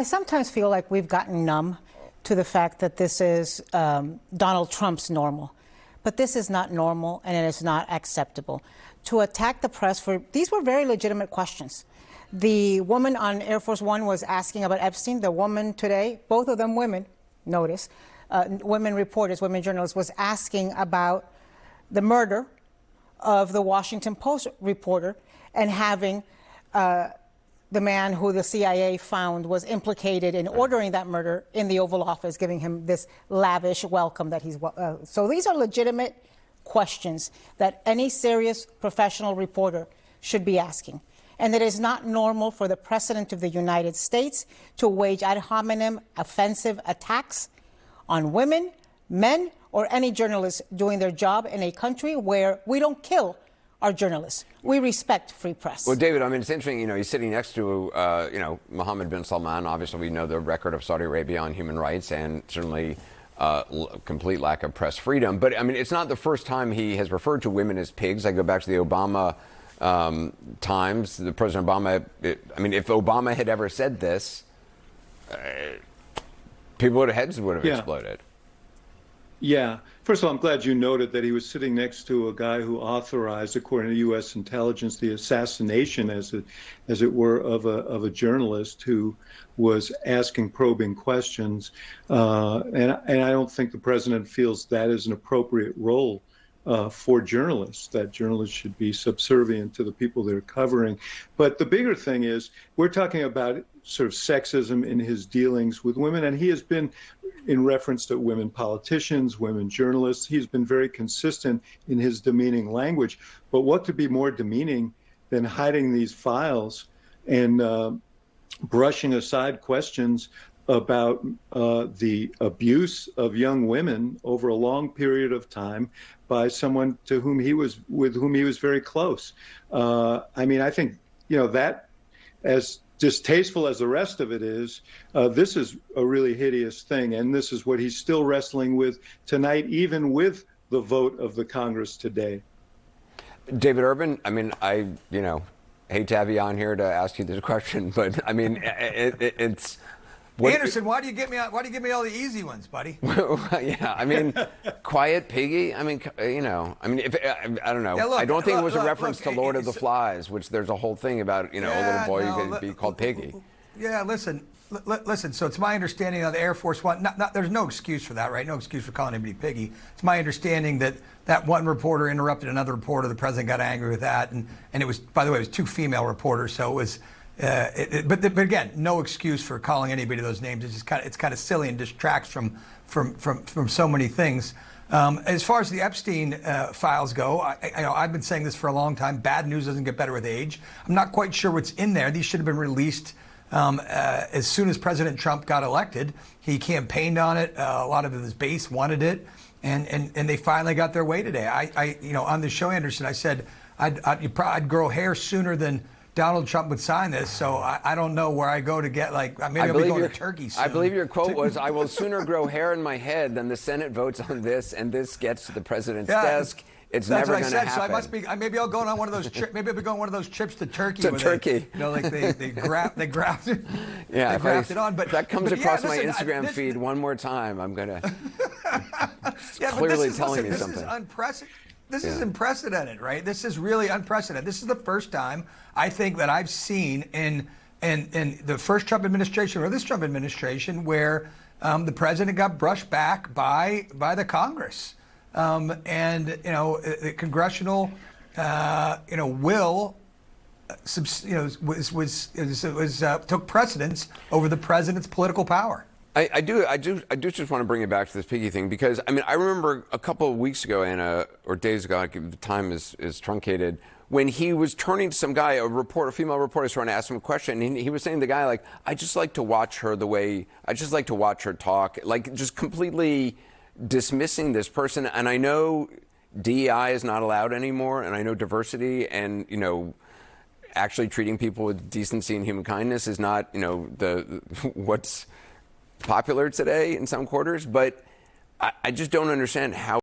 I sometimes feel like we've gotten numb to the fact that this is Donald Trump's normal. But this is not normal, and it is not acceptable. To attack the press for these were very legitimate questions. The woman on Air Force One was asking about Epstein. The woman today, both of them women, notice, women reporters, women journalists, was asking about the murder of the Washington Post reporter and having the man who the CIA found was implicated in ordering that murder in the Oval Office, giving him this lavish welcome that he's... So these are legitimate questions that any serious professional reporter should be asking. And it is not normal for the President of the United States to wage ad hominem offensive attacks on women, men, or any journalists doing their job in a country where we don't kill our journalists. We respect free press. Well, David, I mean, it's interesting, he's sitting next to, Mohammed bin Salman. Obviously, we know the record of Saudi Arabia on human rights and certainly complete lack of press freedom. But, I mean, it's not the first time he has referred to women as pigs. I go back to the Obama times. The President Obama, if Obama had ever said this, heads would have exploded. Yeah. First of all, I'm glad you noted that he was sitting next to a guy who authorized, according to U.S. intelligence, the assassination, as it were, of a journalist who was asking probing questions. And I don't think the president feels that is an appropriate role for journalists, that journalists should be subservient to the people they're covering. But the bigger thing is we're talking about sort of sexism in his dealings with women, and he has been, in reference to women politicians, women journalists, he's been very consistent in his demeaning language. But what could be more demeaning than hiding these files and brushing aside questions about the abuse of young women over a long period of time by someone with whom he was very close? I think, that, as distasteful as the rest of it is, this is a really hideous thing. And this is what he's still wrestling with tonight, even with the vote of the Congress today. David Urban, I hate to have you on here to ask you this question, but it's... Anderson, why do you give me all the easy ones, buddy? Yeah, quiet piggy. I don't know. Yeah, look, I don't think it was a reference to Lord of the Flies, which there's a whole thing about, a little boy who could be called Piggy. Yeah, listen. So it's my understanding on the Air Force One. There's no excuse for that, right? No excuse for calling anybody Piggy. It's my understanding that one reporter interrupted another reporter. The president got angry with that, and it was, by the way, it was two female reporters, so it was. But again, no excuse for calling anybody those names. It's kind of silly and distracts from so many things. As far as the Epstein files go, I've been saying this for a long time. Bad news doesn't get better with age. I'm not quite sure what's in there. These should have been released as soon as President Trump got elected. He campaigned on it. A lot of his base wanted it, and they finally got their way today. On the show, Anderson, I said I'd grow hair sooner than Donald Trump would sign this, so I don't know where I go to get, maybe I'll be going to Turkey soon. I believe your quote was, I will sooner grow hair in my head than the Senate votes on this, and this gets to the president's desk. It's never going to happen. So I must be, maybe I'll go on one of those trips. Maybe I'll be going on one of those trips to Turkey. They graft it. Yeah, they graft it on. But if that comes across my Instagram feed one more time, I'm going to clearly telling you something. This is unprecedented. This is unprecedented, right? This is really unprecedented. This is the first time I think that I've seen in the first Trump administration or this Trump administration where the president got brushed back by the Congress, the congressional will took precedence over the president's political power. I do just want to bring it back to this piggy thing because I remember a couple of weeks ago or days ago, the time is truncated, when he was turning to some guy, a female reporter, trying to ask him a question, and he was saying to the guy, I just like to watch her I just like to watch her talk, just completely dismissing this person. And I know DEI is not allowed anymore, and I know diversity and actually treating people with decency and human kindness is not what's popular today in some quarters, but I just don't understand how